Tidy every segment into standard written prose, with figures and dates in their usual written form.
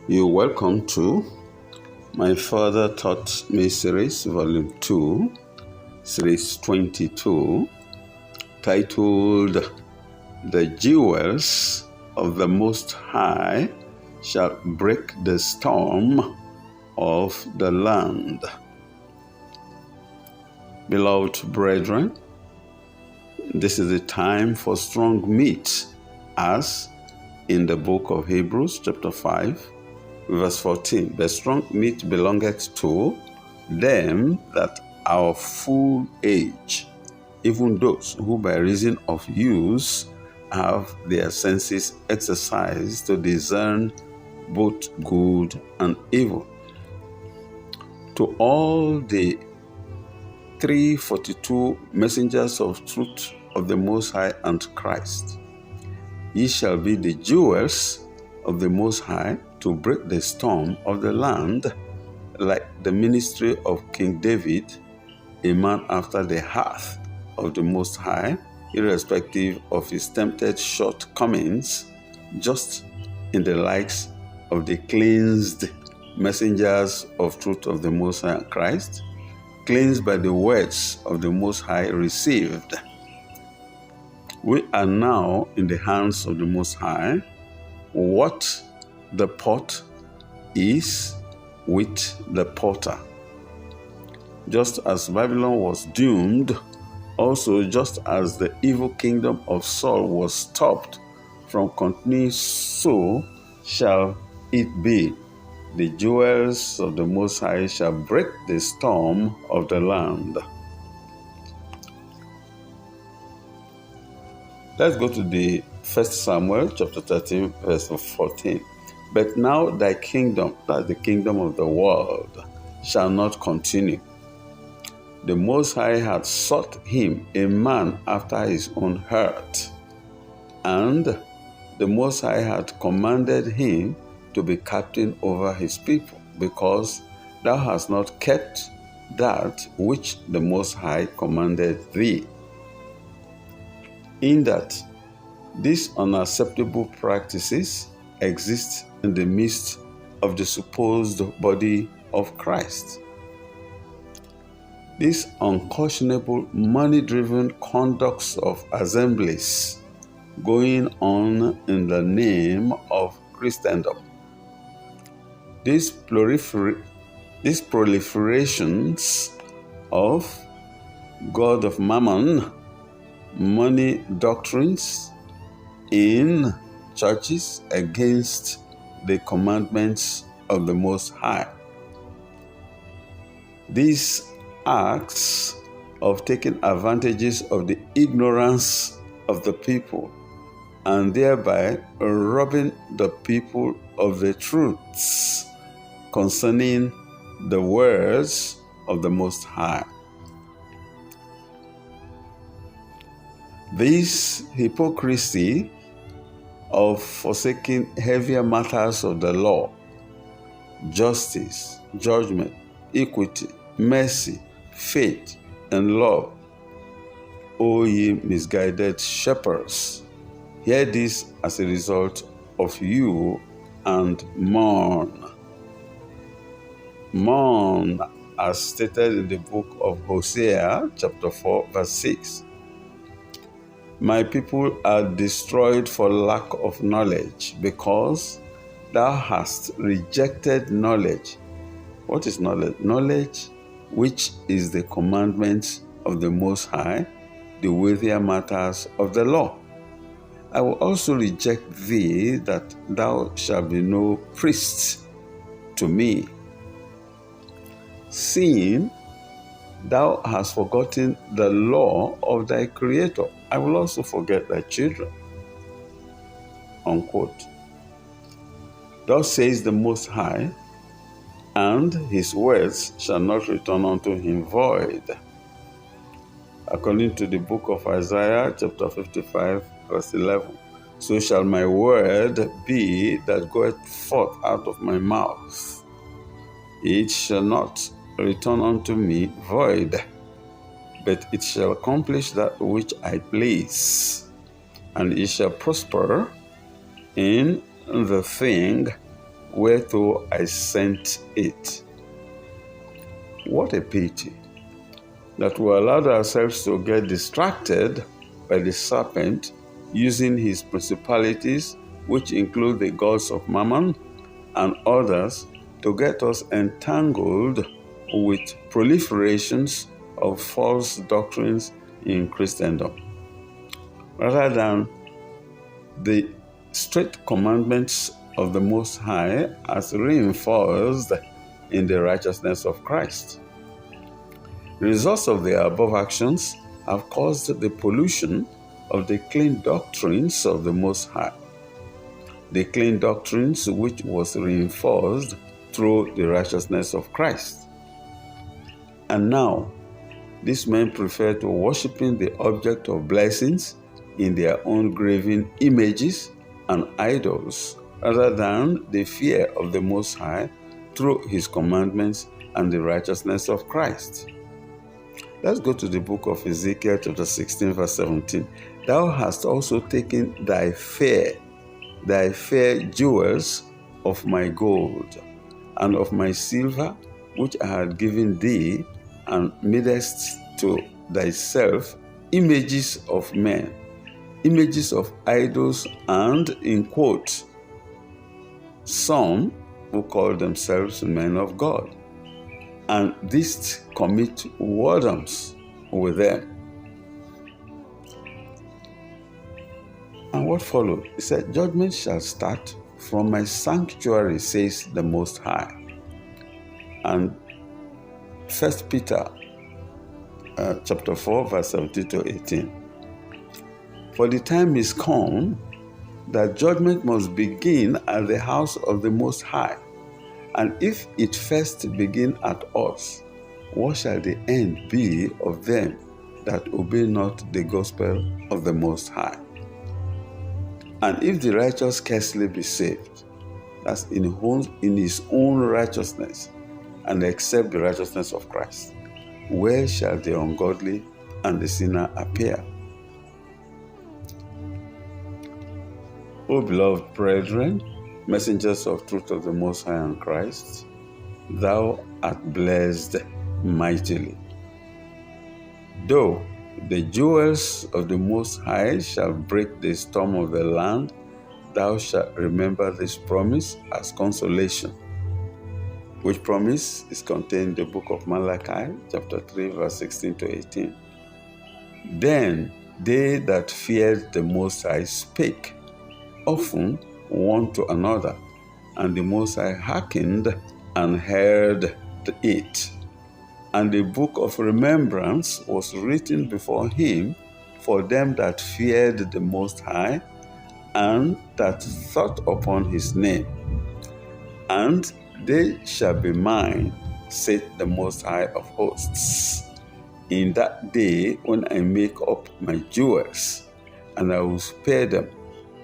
You're welcome to My Father Taught Me series, Volume 2, Series 22, titled The Jewels of the Most High Shall Break the Storm of the Land. Beloved brethren, this is the time for strong meat, as in the book of Hebrews chapter 5, verse 14, the strong meat belongeth to them that are of full age, even those who by reason of use have their senses exercised to discern both good and evil. To all the 342 messengers of truth of the Most High and Christ, ye shall be the jewels of the Most High, to break the storm of the land, like the ministry of King David, a man after the heart of the Most High, irrespective of his tempted shortcomings, just in the likes of the cleansed messengers of truth of the Most High Christ, cleansed by the words of the Most High received. We are now in the hands of the Most High. What the pot is with the potter. Just as Babylon was doomed, also just as the evil kingdom of Saul was stopped from continuing, so shall it be. The jewels of the Most High shall break the storm of the land. Let's go to the 1 Samuel chapter 13, verse 14. But now thy kingdom, that's the kingdom of the world, shall not continue. The Most High had sought him a man after his own heart, and the Most High had commanded him to be captain over his people, because thou hast not kept that which the Most High commanded thee. In that these unacceptable practices exist in the midst of the supposed body of Christ. These unconscionable, money-driven conducts of assemblies going on in the name of Christendom. These proliferations of God of Mammon, money doctrines in churches against the commandments of the Most High. These acts of taking advantages of the ignorance of the people and thereby robbing the people of the truths concerning the words of the Most High. This hypocrisy of forsaking heavier matters of the law, justice, judgment, equity, mercy, faith, and love, O ye misguided shepherds, hear this as a result of you and mourn. Mourn, as stated in the book of Hosea, chapter 4, verse 6. My people are destroyed for lack of knowledge, because thou hast rejected knowledge. What is knowledge? Knowledge, which is the commandments of the Most High, the weightier matters of the law. I will also reject thee, that thou shalt be no priest to me. Seeing thou hast forgotten the law of thy Creator, I will also forget thy children. Unquote. Thus says the Most High, and his words shall not return unto him void. According to the book of Isaiah, chapter 55, verse 11. So shall my word be that goeth forth out of my mouth. It shall not return unto me void, but it shall accomplish that which I please, and it shall prosper in the thing whereto I sent it. What a pity that we allowed ourselves to get distracted by the serpent using his principalities, which include the gods of Mammon and others, to get us entangled with proliferations of false doctrines in Christendom, rather than the strict commandments of the Most High as reinforced in the righteousness of Christ. The results of the above actions have caused the pollution of the clean doctrines of the Most High, the clean doctrines which was reinforced through the righteousness of Christ. And now, these men prefer to worshiping the object of blessings in their own graven images and idols, rather than the fear of the Most High through his commandments and the righteousness of Christ. Let's go to the book of Ezekiel chapter 16 verse 17. Thou hast also taken thy fair jewels of my gold and of my silver, which I had given thee, and madest to thyself images of men, images of idols, and, in quote, some who call themselves men of God, and didst commit whoredoms with them. And what followed? He said, judgment shall start from my sanctuary, says the Most High. And 1 Peter chapter 4, verse 17 to 18. For the time is come that judgment must begin at the house of the Most High. And if it first begin at us, what shall the end be of them that obey not the gospel of the Most High? And if the righteous scarcely be saved, that's in his own righteousness, and accept the righteousness of Christ, where shall the ungodly and the sinner appear? O beloved brethren, messengers of truth of the Most High and Christ, thou art blessed mightily. Though the jewels of the Most High shall break the storm of the land, thou shalt remember this promise as consolation, which promise is contained in the book of Malachi, chapter 3, verse 16 to 18. Then they that feared the Most High spake often one to another, and the Most High hearkened and heard it. And the book of remembrance was written before him for them that feared the Most High, and that thought upon his name. And they shall be mine, saith the Most High of hosts, in that day when I make up my jewels, and I will spare them,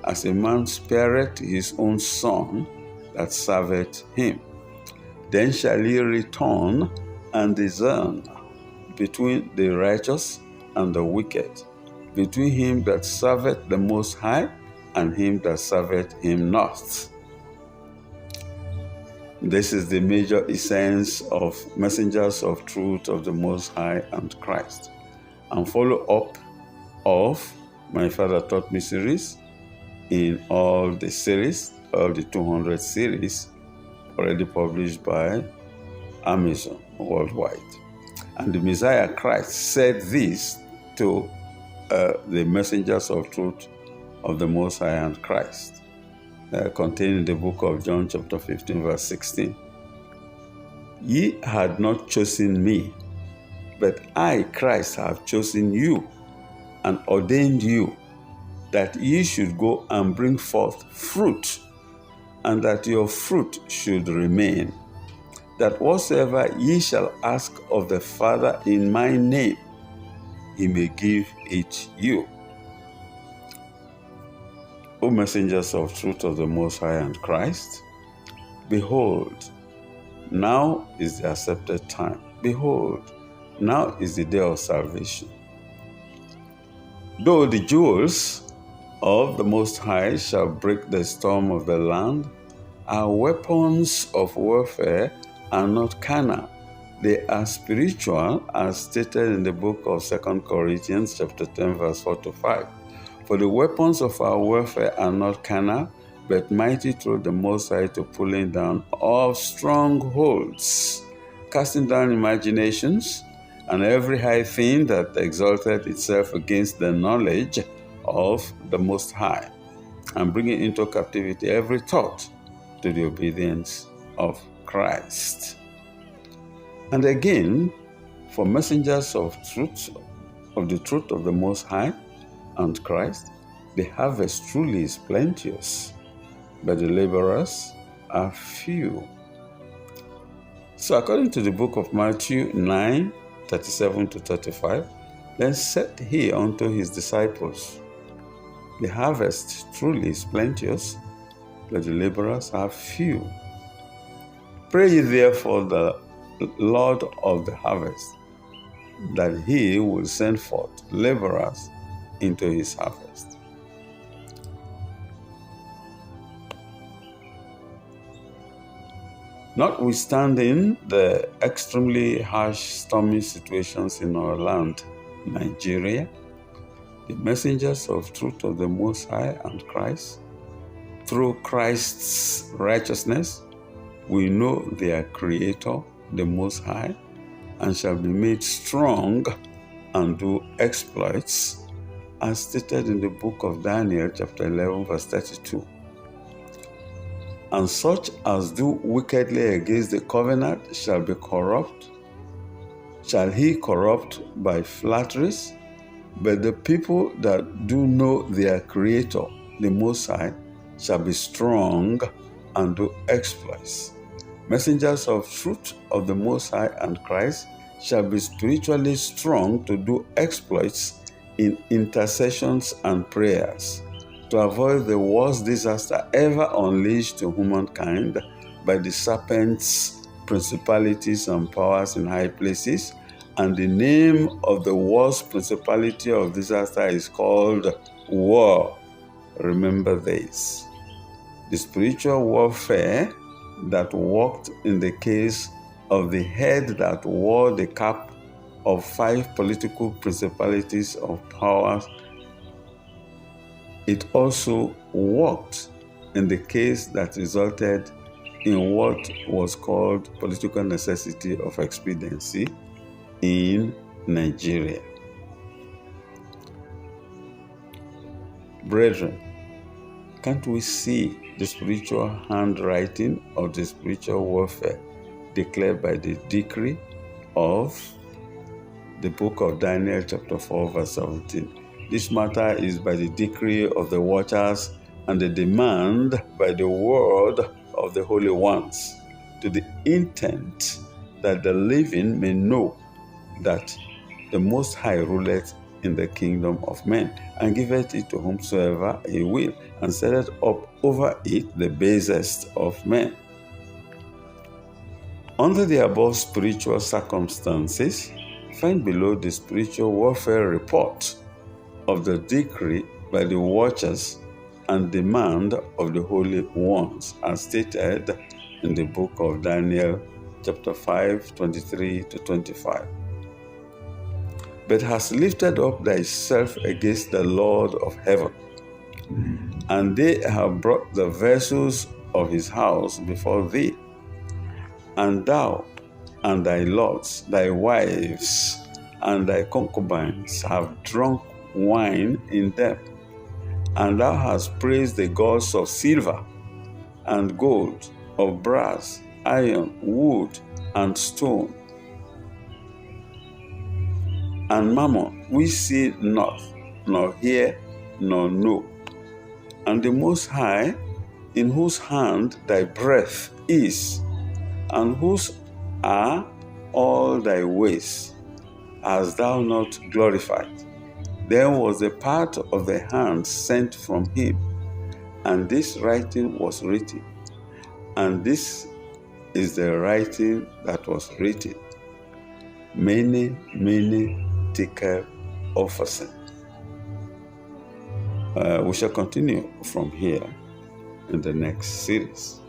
as a man spareth his own son that serveth him. Then shall he return and discern between the righteous and the wicked, between him that serveth the Most High and him that serveth him not. This is the major essence of messengers of truth of the Most High and Christ. And follow up of My Father Taught Me series in all the series, all the 200 series already published by Amazon worldwide. And the Messiah Christ said this to the messengers of truth of the Most High and Christ, contained in the book of John chapter 15 verse 16. Ye had not chosen me, but I, Christ, have chosen you and ordained you, that ye should go and bring forth fruit, and that your fruit should remain, that whatsoever ye shall ask of the Father in my name, he may give it you. O messengers of truth of the Most High and Christ, behold, now is the accepted time. Behold, now is the day of salvation. Though the jewels of the Most High shall break the storm of the land, Our weapons of warfare are not carnal. They are spiritual, as stated in the book of 2 Corinthians chapter 10, verse 4 to 5. For the weapons of our warfare are not carnal, but mighty through the Most High to pulling down all strongholds, casting down imaginations, and every high thing that exalted itself against the knowledge of the Most High, and bringing into captivity every thought to the obedience of Christ. And again, for messengers of truth, of the truth of the Most High and Christ, the harvest truly is plenteous, but the laborers are few. So according to the book of Matthew 9, 37 to 35, then said he unto his disciples, the harvest truly is plenteous, but the laborers are few. Pray ye therefore the Lord of the harvest, that he will send forth laborers into his harvest. Notwithstanding the extremely harsh, stormy situations in our land, Nigeria, the messengers of truth of the Most High and Christ, through Christ's righteousness, we know their Creator, the Most High, and shall be made strong and do exploits, as stated in the book of Daniel, chapter 11, verse 32. And such as do wickedly against the covenant shall be corrupt. Shall he corrupt by flatteries? But the people that do know their Creator, the Most High, shall be strong and do exploits. Messengers of truth of the Most High and Christ shall be spiritually strong to do exploits in intercessions and prayers, to avoid the worst disaster ever unleashed to humankind by the serpents, principalities, and powers in high places. And the name of the worst principality of disaster is called war. Remember this. The spiritual warfare that worked in the case of the head that wore the cap of 5 political principalities of powers, it also worked in the case that resulted in what was called political necessity of expediency in Nigeria. Brethren, can't we see the spiritual handwriting of the spiritual warfare declared by the decree of the book of Daniel chapter 4 verse 17? This matter is by the decree of the watchers and the demand by the word of the holy ones, to the intent that the living may know that the Most High ruleth in the kingdom of men, and giveth it to whomsoever he will, and setteth up over it the basest of men. Under the above spiritual circumstances, find below the spiritual warfare report of the decree by the watchers and demand of the holy ones, as stated in the book of Daniel, chapter 5, 23 to 25. But hast lifted up thyself against the Lord of heaven, and they have brought the vessels of his house before thee, and thou and thy lords, thy wives, and thy concubines have drunk wine in them, and thou hast praised the gods of silver and gold, of brass, iron, wood, and stone, and mammon, we see not, nor hear, nor know. And the Most High, in whose hand thy breath is, and whose are all thy ways, hast thou not glorified? Then was the part of the hand sent from him, and this writing was written, and this is the writing that was written. MENE, MENE, TEKEL, UPHARSIN. We shall continue from here in the next series.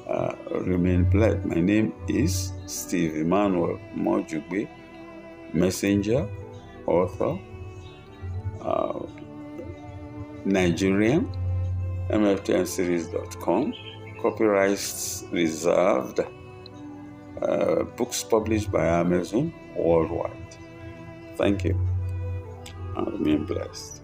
Remain blessed. My name is Steve Emmanuel Mojugbe, messenger, author, Nigerian, MFTMSeries.com, copyrights reserved, books published by Amazon worldwide. Thank you, and remain blessed.